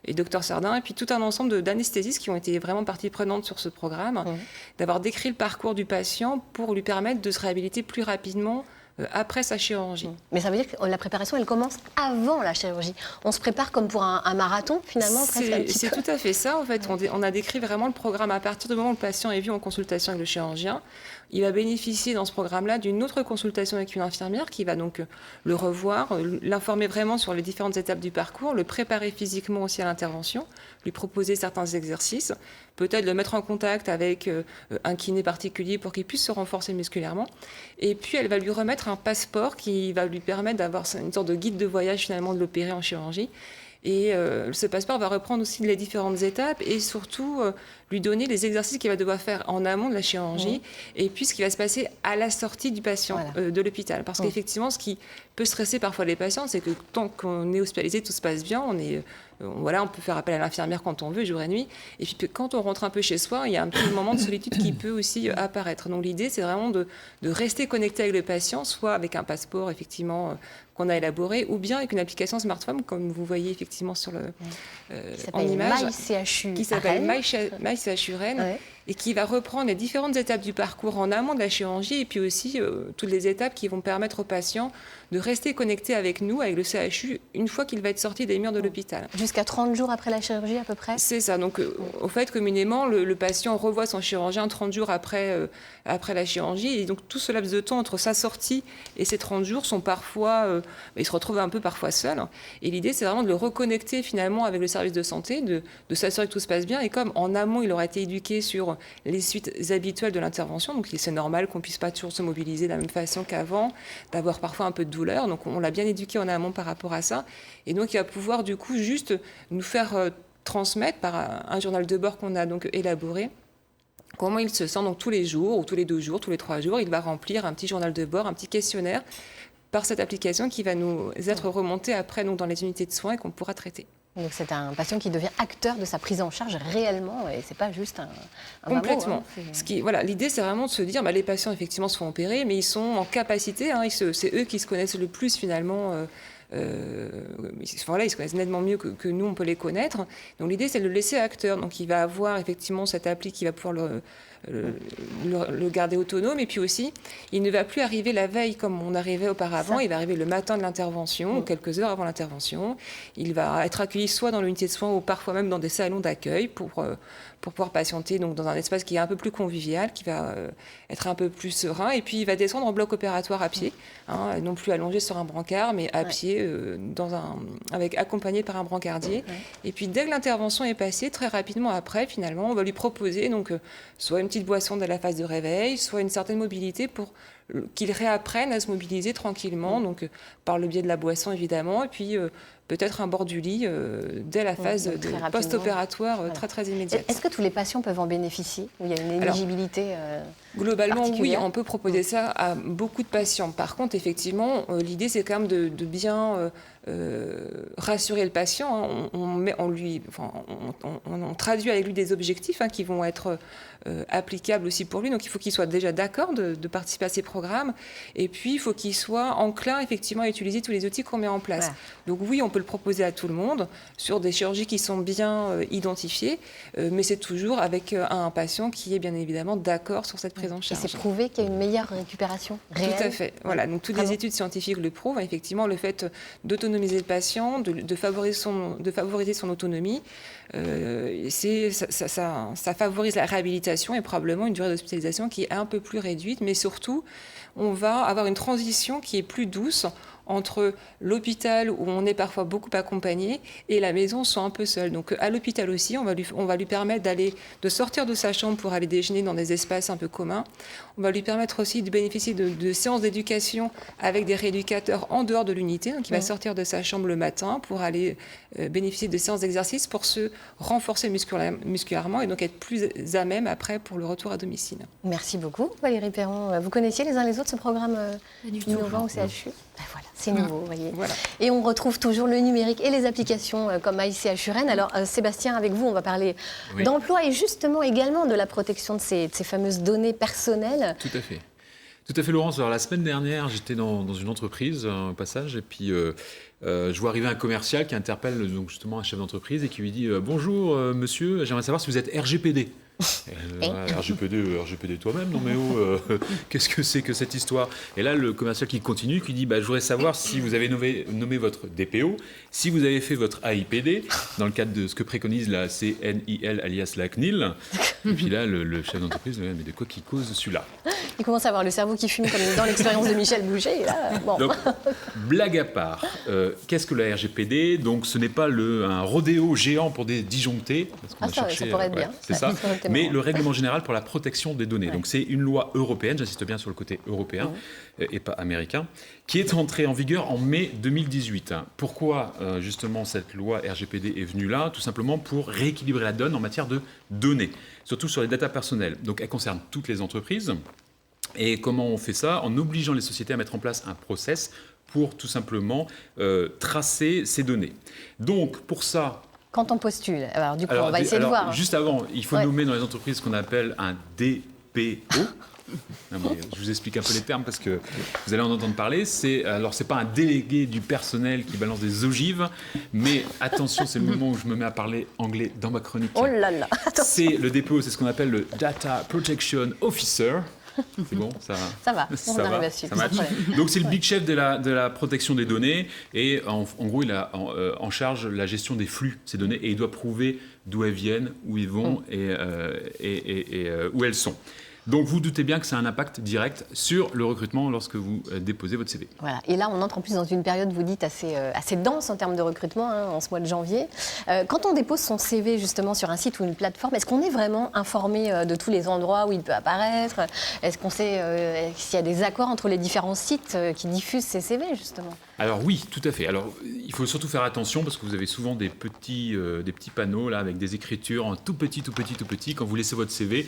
[SPEAKER 15] et Dr Sardin, et puis tout un ensemble d'anesthésistes qui ont été vraiment partie prenante sur ce programme, d'avoir décrit le parcours du patient pour lui permettre de se réhabiliter plus rapidement après sa chirurgie.
[SPEAKER 1] Mais ça veut dire que la préparation, elle commence avant la chirurgie. On se prépare comme pour un marathon, finalement, presque.
[SPEAKER 15] C'est tout à fait ça, en fait. On a décrit vraiment le programme à partir du moment où le patient est vu en consultation avec le chirurgien. Il va bénéficier dans ce programme-là d'une autre consultation avec une infirmière qui va donc le revoir, l'informer vraiment sur les différentes étapes du parcours, le préparer physiquement aussi à l'intervention, lui proposer certains exercices, peut-être le mettre en contact avec un kiné particulier pour qu'il puisse se renforcer musculairement. Et puis, elle va lui remettre un passeport qui va lui permettre d'avoir une sorte de guide de voyage finalement de l'opérer en chirurgie. Et ce passeport va reprendre aussi les différentes étapes et surtout lui donner les exercices qu'il va devoir faire en amont de la chirurgie et puis ce qui va se passer à la sortie du patient de l'hôpital. Parce qu'effectivement, ce qui peut stresser parfois les patients, c'est que tant qu'on est hospitalisé, tout se passe bien, on peut faire appel à l'infirmière quand on veut, jour et nuit. Et puis quand on rentre un peu chez soi, il y a un petit moment de solitude qui peut aussi apparaître. Donc l'idée, c'est vraiment de rester connecté avec le patient, soit avec un passeport, effectivement, qu'on a élaboré, ou bien avec une application smartphone, comme vous voyez effectivement en image,
[SPEAKER 1] MyCHU
[SPEAKER 15] qui s'appelle MyCHU Rennes, et qui va reprendre les différentes étapes du parcours en amont de la chirurgie et puis aussi toutes les étapes qui vont permettre au patient de rester connecté avec nous, avec le CHU, une fois qu'il va être sorti des murs de l'hôpital.
[SPEAKER 1] Jusqu'à 30 jours après la chirurgie à peu près?
[SPEAKER 15] C'est ça. Donc, au fait, communément, le patient revoit son chirurgien 30 jours après la chirurgie. Et donc, tout ce laps de temps entre sa sortie et ces 30 jours sont parfois... il se retrouve un peu parfois seul. Et l'idée, c'est vraiment de le reconnecter finalement avec le service de santé, de s'assurer que tout se passe bien. Et comme en amont, il aura été éduqué sur les suites habituelles de l'intervention, donc c'est normal qu'on ne puisse pas toujours se mobiliser de la même façon qu'avant, d'avoir parfois un peu de douleur. Donc, on l'a bien éduqué en amont par rapport à ça. Et donc, il va pouvoir du coup juste nous faire transmettre par un journal de bord qu'on a donc élaboré comment il se sent. Donc tous les jours, ou tous les 2 jours, tous les 3 jours, il va remplir un petit journal de bord, un petit questionnaire par cette application qui va nous être remontée après donc, dans les unités de soins et qu'on pourra traiter.
[SPEAKER 1] Donc c'est un patient qui devient acteur de sa prise en charge réellement et c'est pas juste un
[SPEAKER 15] complètement.
[SPEAKER 1] Mammo,
[SPEAKER 15] Voilà, l'idée c'est vraiment de se dire les patients effectivement se font opérer, mais ils sont en capacité, c'est eux qui se connaissent le plus finalement. Ils se connaissent nettement mieux que nous, on peut les connaître. Donc l'idée, c'est de le laisser acteur. Donc il va avoir effectivement cette appli qui va pouvoir le garder autonome. Et puis aussi, il ne va plus arriver la veille comme on arrivait auparavant. Il va arriver le matin de l'intervention, ou quelques heures avant l'intervention. Il va être accueilli soit dans l'unité de soins ou parfois même dans des salons d'accueil pour pouvoir patienter donc, dans un espace qui est un peu plus convivial, qui va être un peu plus serein. Et puis il va descendre en bloc opératoire à pied, non plus allongé sur un brancard, mais à pied, accompagné par un brancardier. Et puis dès que l'intervention est passée, très rapidement après, finalement, on va lui proposer donc, soit une petite boisson dès la phase de réveil, soit une certaine mobilité pour qu'il réapprenne à se mobiliser tranquillement, donc par le biais de la boisson évidemment, et puis peut-être un bord du lit dès la phase post-opératoire très immédiate.
[SPEAKER 1] Est-ce que tous les patients peuvent en bénéficier? Ou il y a une éligibilité
[SPEAKER 15] globalement, oui,
[SPEAKER 1] particulière?
[SPEAKER 15] on peut proposer ça à beaucoup de patients. Par contre, effectivement, l'idée, c'est quand même de bien rassurer le patient. On traduit avec lui des objectifs qui vont être applicables aussi pour lui. Donc, il faut qu'il soit déjà d'accord de participer à ces programmes. Et puis, il faut qu'il soit enclin, effectivement, à utiliser tous les outils qu'on met en place. Ouais. Donc, oui, on peut le proposer à tout le monde sur des chirurgies qui sont bien identifiées, mais c'est toujours avec un patient qui est bien évidemment d'accord sur cette prise en charge.
[SPEAKER 1] Et c'est prouvé qu'il y a une meilleure récupération réelle?
[SPEAKER 15] Tout à fait. Voilà. Donc, toutes les études scientifiques le prouvent. Effectivement, le fait d'autonomiser le patient, de favoriser son autonomie, ça favorise la réhabilitation et probablement une durée d'hospitalisation qui est un peu plus réduite, mais surtout, on va avoir une transition qui est plus douce entre l'hôpital où on est parfois beaucoup accompagné et la maison sont un peu seuls. Donc à l'hôpital aussi, on va lui permettre de sortir de sa chambre pour aller déjeuner dans des espaces un peu communs. On va lui permettre aussi de bénéficier de séances d'éducation avec des rééducateurs en dehors de l'unité. Donc il va sortir de sa chambre le matin pour aller bénéficier de séances d'exercice pour se renforcer musculairement et donc être plus à même après pour le retour à domicile.
[SPEAKER 1] Merci beaucoup Valérie Perron. Vous connaissiez les uns les autres ce programme innovant au CHU? Voilà, c'est nouveau, vous voyez. Voilà. Et on retrouve toujours le numérique et les applications comme MyCHU Rennes. Alors Sébastien, avec vous, on va parler d'emploi et justement également de la protection de ces fameuses données personnelles.
[SPEAKER 2] Tout à fait. Tout à fait, Laurence. Alors, la semaine dernière, j'étais dans une entreprise, au passage, et puis je vois arriver un commercial qui interpelle donc, justement un chef d'entreprise et qui lui dit « Bonjour, monsieur, j'aimerais savoir si vous êtes RGPD ». RGPD toi-même, non mais qu'est-ce que c'est que cette histoire? Et là, le commercial qui continue, qui dit je voudrais savoir si vous avez nommé votre DPO, si vous avez fait votre AIPD, dans le cadre de ce que préconise la CNIL alias la CNIL. Et puis là, le chef d'entreprise, mais de quoi qu'il cause celui-là?
[SPEAKER 1] Il commence à avoir le cerveau qui fume comme dans l'expérience de Michel Boucher. Et là, bon.
[SPEAKER 2] Donc, blague à part, qu'est-ce que la RGPD? Donc, ce n'est pas un rodéo géant pour des disjonctés.
[SPEAKER 1] Ça pourrait être bien.
[SPEAKER 2] C'est ça. Mais le règlement général pour la protection des données. Donc c'est une loi européenne, j'insiste bien sur le côté européen et pas américain, qui est entrée en vigueur en mai 2018. Pourquoi justement cette loi RGPD est venue là? Tout simplement pour rééquilibrer la donne en matière de données, surtout sur les datas personnelles. Donc elle concerne toutes les entreprises. Et comment on fait ça? En obligeant les sociétés à mettre en place un process pour tout simplement tracer ces données. Donc pour ça...
[SPEAKER 1] Quand on postule, alors du coup, on va essayer de voir.
[SPEAKER 2] Juste avant, il faut nommer dans les entreprises ce qu'on appelle un DPO. Non, mais je vous explique un peu les termes parce que vous allez en entendre parler. C'est pas un délégué du personnel qui balance des ogives, mais attention, c'est le moment où je me mets à parler anglais dans ma chronique.
[SPEAKER 1] Oh là là.
[SPEAKER 2] C'est le DPO, c'est ce qu'on appelle le Data Protection Officer. C'est bon, ça
[SPEAKER 1] va, on arrive à suivre.
[SPEAKER 2] Donc c'est le big chef de la protection des données et en gros il a en charge la gestion des flux de ces données et il doit prouver d'où elles viennent, où ils vont et où elles sont. Donc vous doutez bien que ça a un impact direct sur le recrutement lorsque vous déposez votre CV.
[SPEAKER 1] Voilà. Et là, on entre en plus dans une période, vous dites, assez dense en termes de recrutement, en ce mois de janvier. Quand on dépose son CV justement sur un site ou une plateforme, est-ce qu'on est vraiment informé de tous les endroits où il peut apparaître ? Est-ce qu'on sait s'il y a des accords entre les différents sites qui diffusent ces CV justement ?
[SPEAKER 2] Alors oui, tout à fait. Alors il faut surtout faire attention parce que vous avez souvent des petits panneaux là avec des écritures en tout petit quand vous laissez votre CV.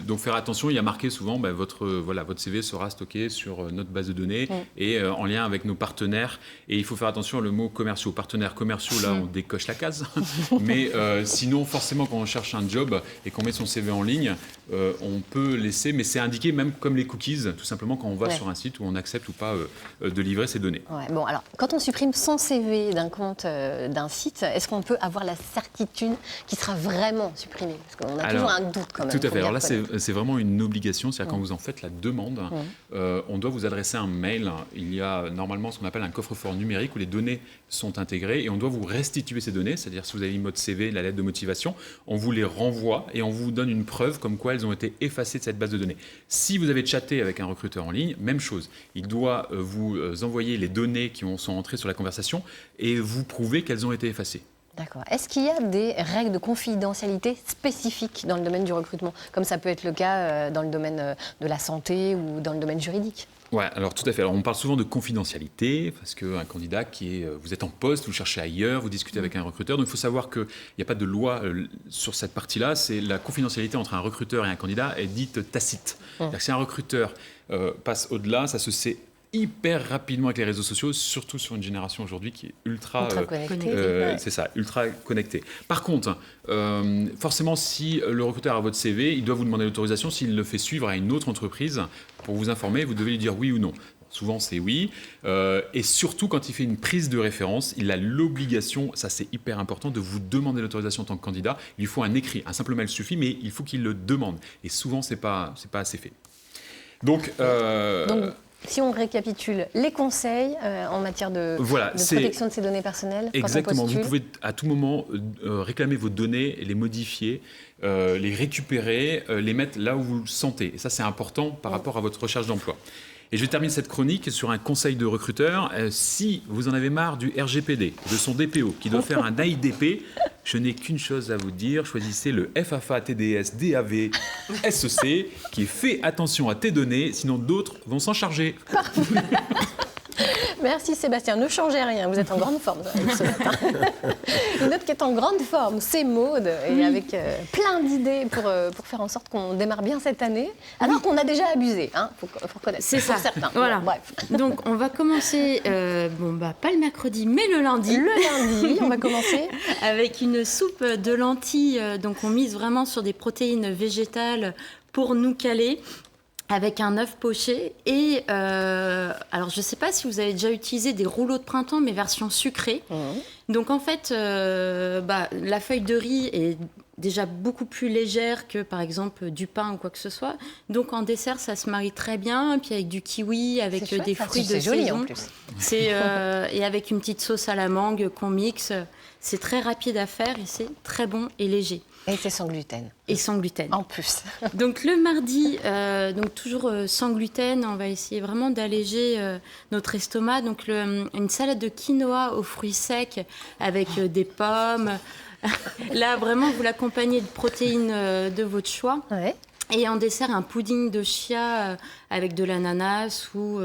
[SPEAKER 2] Donc faire attention, il y a marqué souvent votre CV sera stocké sur notre base de données et en lien avec nos partenaires. Et il faut faire attention au mot commerciaux. Partenaires commerciaux, là on décoche la case. Mais sinon, forcément, quand on cherche un job et qu'on met son CV en ligne, on peut laisser, mais c'est indiqué même comme les cookies, tout simplement quand on va sur un site où on accepte ou pas de livrer ses données.
[SPEAKER 1] Ouais, bon, alors, quand on supprime son CV d'un compte d'un site, est-ce qu'on peut avoir la certitude qu'il sera vraiment supprimé ? Parce qu'on a toujours un doute quand même.
[SPEAKER 2] Tout à fait. Alors là, c'est vraiment une obligation. C'est-à-dire quand vous en faites la demande, on doit vous adresser un mail. Il y a normalement ce qu'on appelle un coffre-fort numérique où les données sont intégrées et on doit vous restituer ces données. C'est-à-dire si vous avez mis votre CV, la lettre de motivation, on vous les renvoie et on vous donne une preuve comme quoi elles ont été effacées de cette base de données. Si vous avez chatté avec un recruteur en ligne, même chose. Il doit vous envoyer les données qui sont entrées sur la conversation et vous prouver qu'elles ont été effacées.
[SPEAKER 1] D'accord. Est-ce qu'il y a des règles de confidentialité spécifiques dans le domaine du recrutement, comme ça peut être le cas dans le domaine de la santé ou dans le domaine juridique ?
[SPEAKER 2] Ouais, alors tout à fait. Alors on parle souvent de confidentialité parce qu'un candidat vous êtes en poste, vous cherchez ailleurs, vous discutez avec un recruteur. Donc il faut savoir qu'il n'y a pas de loi sur cette partie-là. C'est la confidentialité entre un recruteur et un candidat est dite tacite. C'est-à-dire que si un recruteur passe au-delà, ça se sait hyper rapidement avec les réseaux sociaux, surtout sur une génération aujourd'hui qui est ultra connectée. C'est ça, ultra connectée. Par contre, forcément, si le recruteur a votre CV, il doit vous demander l'autorisation. S'il le fait suivre à une autre entreprise pour vous informer, vous devez lui dire oui ou non. Souvent, c'est oui. Et surtout, quand il fait une prise de référence, il a l'obligation, ça c'est hyper important, de vous demander l'autorisation en tant que candidat. Il lui faut un écrit. Un simple mail suffit, mais il faut qu'il le demande. Et souvent, c'est pas assez fait. Donc
[SPEAKER 1] si on récapitule les conseils en matière de protection de ces données personnelles,
[SPEAKER 2] exactement,
[SPEAKER 1] quand on postule.
[SPEAKER 2] vous pouvez à tout moment réclamer vos données, les modifier, les récupérer, les mettre là où vous le sentez. Et ça, c'est important par rapport à votre recherche d'emploi. Et je vais terminer cette chronique sur un conseil de recruteur. Si vous en avez marre du RGPD, de son DPO, qui doit faire un AIDP, je n'ai qu'une chose à vous dire. Choisissez le FAFA TDS DAV SEC, qui fait attention à tes données, sinon d'autres vont s'en charger.
[SPEAKER 1] Merci Sébastien, ne changez rien, vous êtes en grande forme ce matin. Une autre qui est en grande forme, c'est Maude, et avec plein d'idées pour faire en sorte qu'on démarre bien cette année, alors qu'on a déjà abusé, faut reconnaître.
[SPEAKER 3] C'est ça,
[SPEAKER 1] certains.
[SPEAKER 3] voilà.
[SPEAKER 1] Bon, bref.
[SPEAKER 3] Donc on va commencer, pas le mercredi, mais le lundi.
[SPEAKER 1] Le lundi, on va commencer
[SPEAKER 3] avec une soupe de lentilles, donc on mise vraiment sur des protéines végétales pour nous caler. Avec un œuf poché et alors je ne sais pas si vous avez déjà utilisé des rouleaux de printemps mais version sucrée. Donc en fait la feuille de riz est déjà beaucoup plus légère que par exemple du pain ou quoi que ce soit. Donc en dessert ça se marie très bien, puis avec du kiwi, avec des fruits de saison. En plus. Et avec une petite sauce à la mangue qu'on mixe. C'est très rapide à faire et c'est très bon et léger.
[SPEAKER 1] Et c'est sans gluten.
[SPEAKER 3] Et sans gluten.
[SPEAKER 1] En plus.
[SPEAKER 3] Donc le mardi, donc toujours sans gluten, on va essayer vraiment d'alléger notre estomac. Donc une salade de quinoa aux fruits secs avec des pommes. Là, vraiment, vous l'accompagnez de protéines de votre choix.
[SPEAKER 1] Ouais.
[SPEAKER 3] Et en dessert, un pudding de chia avec de l'ananas ou...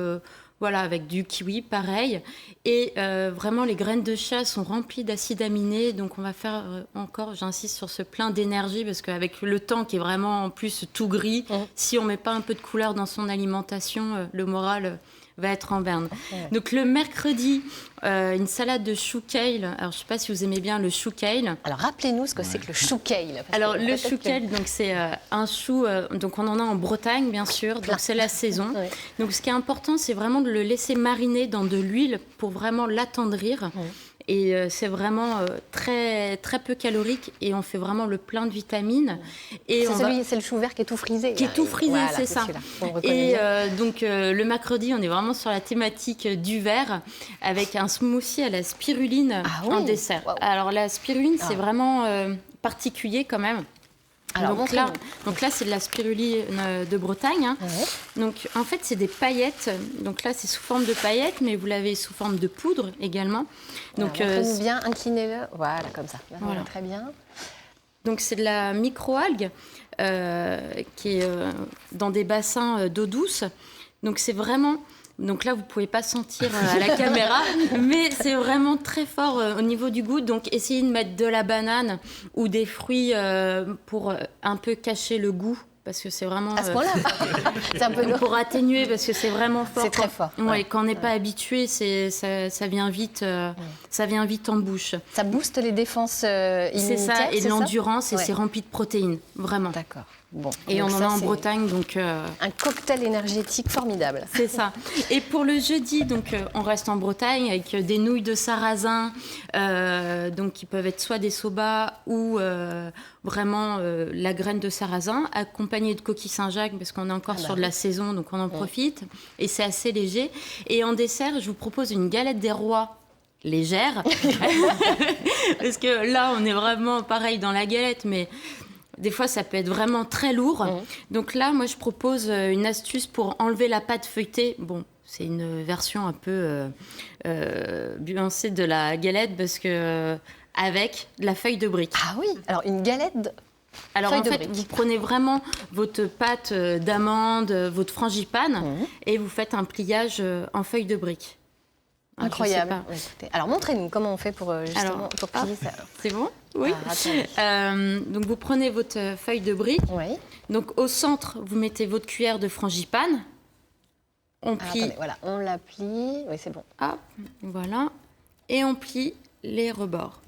[SPEAKER 3] avec du kiwi, pareil. Et vraiment, les graines de chia sont remplies d'acides aminés. Donc, on va faire encore, j'insiste sur ce plein d'énergie, parce qu'avec le temps qui est vraiment en plus tout gris, si on ne met pas un peu de couleur dans son alimentation, le moral va être en berne. Donc le mercredi, une salade de chou kale. Alors je ne sais pas si vous aimez bien le chou kale.
[SPEAKER 1] Alors rappelez-nous ce que c'est que le chou kale.
[SPEAKER 3] Alors le chou kale, donc c'est un chou. Donc on en a en Bretagne bien sûr. Donc c'est la saison. Donc ce qui est important, c'est vraiment de le laisser mariner dans de l'huile pour vraiment l'attendrir. Et c'est vraiment très, très peu calorique et on fait vraiment le plein de vitamines. Et
[SPEAKER 1] c'est le chou vert qui est tout frisé.
[SPEAKER 3] Qui est tout frisé, voilà, c'est ça. Et donc le mercredi, on est vraiment sur la thématique du vert avec un smoothie à la spiruline en dessert. Wow. Alors la spiruline, c'est vraiment particulier quand même. Alors, donc là, c'est de la spiruline de Bretagne. Hein. Donc, en fait, c'est des paillettes. Donc là, c'est sous forme de paillettes, mais vous l'avez sous forme de poudre également. Donc,
[SPEAKER 1] bien, inclinez-le. Voilà, comme ça. Là, voilà. Très bien.
[SPEAKER 3] Donc, c'est de la microalgue qui est dans des bassins d'eau douce. Donc, c'est vraiment... Donc là, vous ne pouvez pas sentir à la caméra, mais c'est vraiment très fort au niveau du goût. Donc, essayez de mettre de la banane ou des fruits pour un peu cacher le goût. Parce que c'est vraiment...
[SPEAKER 1] À ce point-là c'est un peu
[SPEAKER 3] pour atténuer, parce que c'est vraiment fort.
[SPEAKER 1] C'est très fort.
[SPEAKER 3] Quand on n'est pas habitué, ça vient vite en bouche.
[SPEAKER 1] Ça booste les défenses immunitaires,
[SPEAKER 3] c'est ça, et de l'endurance, et c'est rempli de protéines, vraiment.
[SPEAKER 1] D'accord. Bon,
[SPEAKER 3] et on en a en Bretagne, donc...
[SPEAKER 1] Un cocktail énergétique formidable.
[SPEAKER 3] C'est ça. Et pour le jeudi, donc, on reste en Bretagne avec des nouilles de sarrasin, donc, qui peuvent être soit des soba ou vraiment la graine de sarrasin, accompagnée de coquilles Saint-Jacques, parce qu'on est encore sur de la saison, donc on en profite. Et c'est assez léger. Et en dessert, je vous propose une galette des rois légère. Parce que là, on est vraiment pareil dans la galette, mais... Des fois, ça peut être vraiment très lourd. Donc là, moi, je propose une astuce pour enlever la pâte feuilletée. Bon, c'est une version un peu buancée de la galette parce que avec de la feuille de brique.
[SPEAKER 1] Ah oui. Alors une galette.
[SPEAKER 3] Alors en fait, vous prenez vraiment votre pâte d'amande, votre frangipane, et vous faites un pliage en feuille de brique.
[SPEAKER 1] Incroyable. Alors montrez-nous comment on fait pour justement pour plier ça.
[SPEAKER 3] C'est bon? Oui. Donc vous prenez votre feuille de brique. Donc au centre, vous mettez votre cuillère de frangipane. On plie.
[SPEAKER 1] Attendez, voilà, on la plie. Oui, c'est bon.
[SPEAKER 3] Hop, voilà. Et on plie les rebords.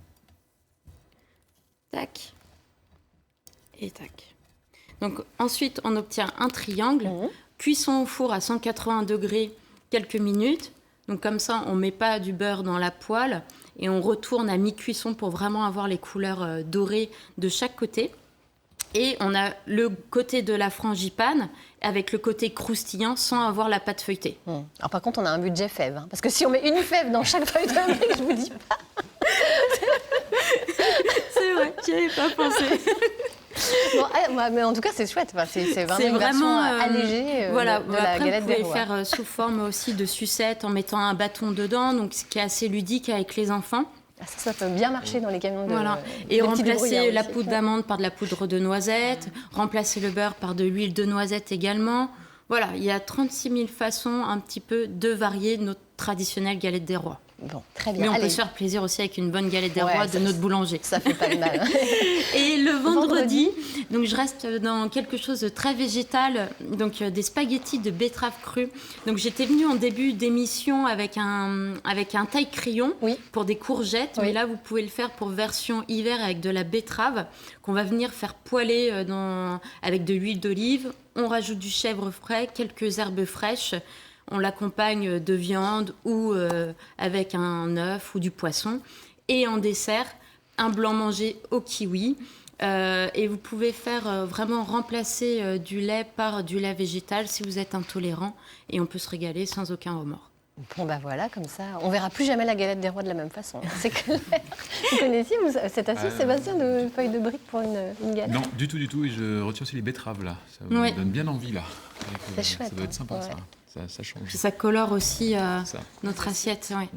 [SPEAKER 3] Tac. Et tac. Donc ensuite, on obtient un triangle. Cuisson au four à 180 degrés quelques minutes. Donc comme ça, on ne met pas du beurre dans la poêle et on retourne à mi-cuisson pour vraiment avoir les couleurs dorées de chaque côté. Et on a le côté de la frangipane avec le côté croustillant sans avoir la pâte feuilletée.
[SPEAKER 1] Alors par contre, on a un budget fève. Hein, parce que si on met une fève dans chaque feuille de brique, je vous dis pas.
[SPEAKER 3] C'est vrai, j'y avais pas pensé.
[SPEAKER 1] Bon, mais en tout cas, c'est chouette. Enfin, c'est vraiment une version allégée
[SPEAKER 3] voilà.
[SPEAKER 1] de la galette des rois.
[SPEAKER 3] Vous pouvez faire sous forme aussi de sucette en mettant un bâton dedans, donc ce qui est assez ludique avec les enfants.
[SPEAKER 1] Ça peut bien marcher dans les camions de...
[SPEAKER 3] Voilà. Et remplacer la poudre d'amande par de la poudre de noisette, remplacer le beurre par de l'huile de noisette également. Voilà, il y a 36 000 façons un petit peu de varier notre traditionnelle galette des rois.
[SPEAKER 1] Bon, très bien.
[SPEAKER 3] Mais on peut se faire plaisir aussi avec une bonne galette des rois de notre boulanger.
[SPEAKER 1] Ça fait pas de mal.
[SPEAKER 3] Et le vendredi, donc je reste dans quelque chose de très végétal, donc des spaghettis de betterave crue. Donc j'étais venue en début d'émission avec un taille crayon pour des courgettes, mais là vous pouvez le faire pour version hiver avec de la betterave qu'on va venir faire poêler avec de l'huile d'olive. On rajoute du chèvre frais, quelques herbes fraîches. On l'accompagne de viande ou avec un œuf ou du poisson. Et en dessert, un blanc mangé au kiwi. Et vous pouvez faire vraiment remplacer du lait par du lait végétal si vous êtes intolérant. Et on peut se régaler sans aucun remords.
[SPEAKER 1] Bon, bah voilà, comme ça, on verra plus jamais la galette des rois de la même façon. C'est clair. Vous connaissiez cette astuce, Sébastien, de feuille de brique pour une galette?
[SPEAKER 2] Non, du tout. Et je retiens aussi les betteraves, là. Ça me donne bien envie, là.
[SPEAKER 1] C'est chouette.
[SPEAKER 2] Ça doit être sympa, ça. Ça change.
[SPEAKER 3] Ça colore aussi notre assiette. Ouais.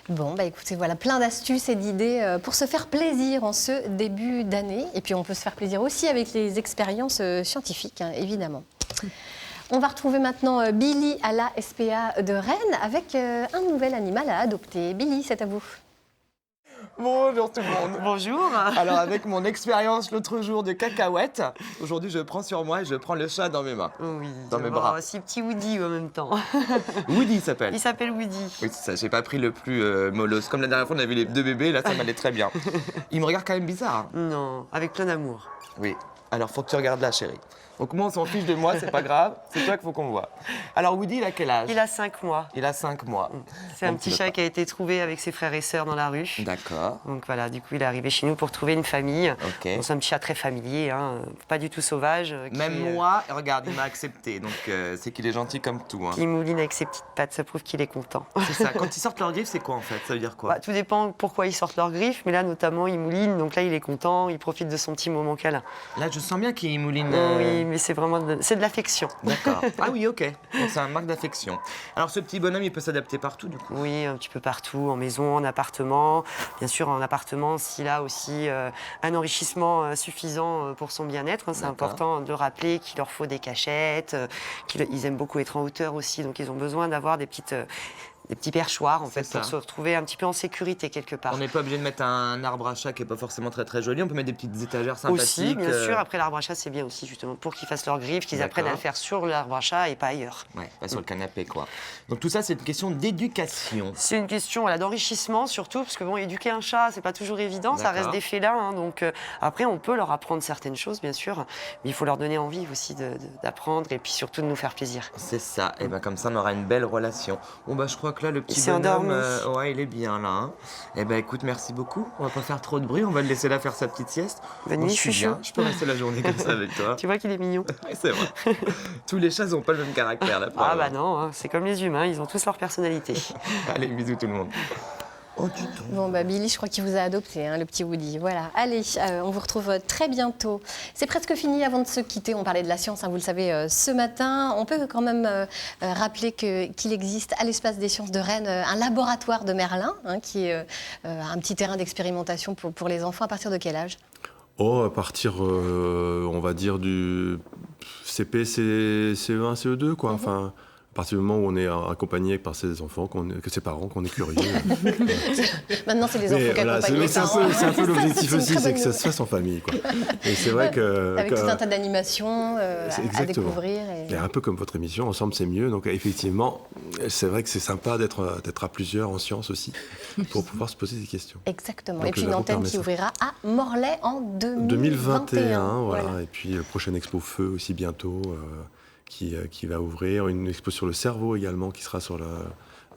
[SPEAKER 1] Bon, bah écoutez, voilà, plein d'astuces et d'idées pour se faire plaisir en ce début d'année. Et puis on peut se faire plaisir aussi avec les expériences scientifiques, hein, évidemment. On va retrouver maintenant Billy à la SPA de Rennes avec un nouvel animal à adopter. Billy, c'est à vous.
[SPEAKER 16] Bonjour tout le monde.
[SPEAKER 17] Bonjour.
[SPEAKER 16] Alors avec mon expérience l'autre jour de cacahuète, aujourd'hui je prends sur moi et je prends le chat dans mes mains.
[SPEAKER 17] Oui.
[SPEAKER 16] Dans mes bras.
[SPEAKER 17] Aussi petit Woody en même temps.
[SPEAKER 16] Woody s'appelle.
[SPEAKER 17] Il s'appelle Woody.
[SPEAKER 16] Oui, c'est ça, j'ai pas pris le plus mollos. Comme la dernière fois on a vu les 2 bébés, là ça m'allait très bien. Il me regarde quand même bizarre.
[SPEAKER 17] Non, avec plein d'amour.
[SPEAKER 16] Oui, alors faut que tu regardes là chérie. Donc moi on s'en fiche de moi, c'est pas grave, c'est toi qu'il faut qu'on voit. Alors Woody il a quel âge?
[SPEAKER 17] Il a 5 mois.
[SPEAKER 16] Il a 5 mois.
[SPEAKER 17] C'est un petit chat qui a été trouvé avec ses frères et sœurs dans la rue.
[SPEAKER 16] D'accord.
[SPEAKER 17] Donc voilà, du coup il est arrivé chez nous pour trouver une famille.
[SPEAKER 16] Ok.
[SPEAKER 17] Bon, c'est un petit chat très familier, hein, pas du tout sauvage.
[SPEAKER 16] Même moi, regarde, il m'a accepté, donc c'est qu'il est gentil comme tout. Hein.
[SPEAKER 17] Qui mouline avec ses petites pattes, ça prouve qu'il est content.
[SPEAKER 16] C'est ça, quand ils sortent leurs griffes, c'est quoi en fait? Ça veut dire quoi?
[SPEAKER 17] Tout dépend pourquoi ils sortent leurs griffes, mais là notamment il mouline, donc là il est content, il profite de son petit moment câlin.
[SPEAKER 16] Là je sens bien qu'il mouline.
[SPEAKER 17] Oui, mais c'est vraiment c'est de l'affection.
[SPEAKER 16] D'accord. Ah oui, ok. Donc c'est un marque d'affection. Alors ce petit bonhomme, il peut s'adapter partout du coup?
[SPEAKER 17] Oui, un petit peu partout, en maison, en appartement. Bien sûr, en appartement, s'il a aussi un enrichissement suffisant pour son bien-être. Hein, c'est important de rappeler qu'il leur faut des cachettes, qu'ils aiment beaucoup être en hauteur aussi, donc ils ont besoin d'avoir des petits perchoirs en fait, pour se retrouver un petit peu en sécurité quelque part.
[SPEAKER 16] On n'est pas obligé de mettre un arbre à chat qui n'est pas forcément très très joli, on peut mettre des petites étagères sympathiques.
[SPEAKER 17] Aussi, bien sûr, après l'arbre à chat c'est bien aussi justement pour qu'ils fassent leurs griffes, qu'ils apprennent à le faire sur l'arbre à chat et pas ailleurs.
[SPEAKER 16] Ouais, pas sur le canapé quoi. Donc tout ça c'est une question d'éducation.
[SPEAKER 17] C'est une question d'enrichissement surtout, parce que bon, éduquer un chat c'est pas toujours évident, ça reste des félins, hein, donc après on peut leur apprendre certaines choses bien sûr, mais il faut leur donner envie aussi d'apprendre et puis surtout de nous faire plaisir.
[SPEAKER 16] C'est ça, et ben comme ça on aura une belle relation. Bon bah je crois que là le petit
[SPEAKER 17] bonhomme,
[SPEAKER 16] ouais il est bien là. Hein. Et ben écoute merci beaucoup, on va pas faire trop de bruit, on va le laisser là faire sa petite sieste.
[SPEAKER 17] Bonne nuit chouchou.
[SPEAKER 16] Je peux rester la journée comme ça avec toi.
[SPEAKER 17] Tu vois qu'il est mignon.
[SPEAKER 16] C'est vrai. Tous les chats n'ont pas le même caractère là.
[SPEAKER 17] Ah bah non, hein, c'est comme les humains, ils ont tous leur personnalité.
[SPEAKER 16] Allez bisous tout le monde. Oh,
[SPEAKER 1] bon, Billy, je crois qu'il vous a adopté, hein, le petit Woody. Voilà. Allez, on vous retrouve très bientôt. C'est presque fini. Avant de se quitter, on parlait de la science, hein, vous le savez, ce matin. On peut quand même rappeler qu'il existe à l'Espace des Sciences de Rennes un laboratoire de Merlin, hein, qui est un petit terrain d'expérimentation pour les enfants. À partir de quel âge?
[SPEAKER 9] À partir, on va dire, du CP, CE1, CE2, quoi. Enfin, à partir du moment où on est accompagné par ses enfants, que ses parents, qu'on est curieux.
[SPEAKER 1] Maintenant, c'est les enfants qui accompagnent les parents.
[SPEAKER 9] C'est un peu l'objectif aussi, c'est que ça se fasse en famille, quoi. Et c'est vrai que...
[SPEAKER 1] Avec tout un tas d'animations à découvrir.
[SPEAKER 9] Et un peu comme votre émission, Ensemble c'est mieux. Donc effectivement, c'est vrai que c'est sympa d'être à plusieurs en sciences aussi, pour pouvoir se poser des questions.
[SPEAKER 1] Exactement.
[SPEAKER 9] Donc,
[SPEAKER 1] et puis une antenne qui ouvrira à Morlaix en 2021.
[SPEAKER 9] Voilà. Et puis prochaine expo Feu aussi bientôt. Qui va ouvrir, une expo sur le cerveau également qui sera sur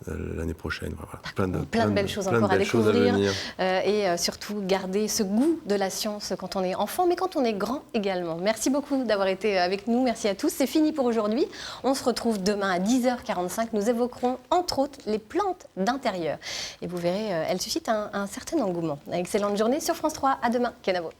[SPEAKER 9] l'année prochaine. Voilà.
[SPEAKER 1] Plein de belles choses encore à découvrir et surtout garder ce goût de la science quand on est enfant, mais quand on est grand également. Merci beaucoup d'avoir été avec nous, merci à tous. C'est fini pour aujourd'hui. On se retrouve demain à 10h45. Nous évoquerons entre autres les plantes d'intérieur. Et vous verrez, elles suscitent un certain engouement. Excellente journée sur France 3. À demain. Kenavo.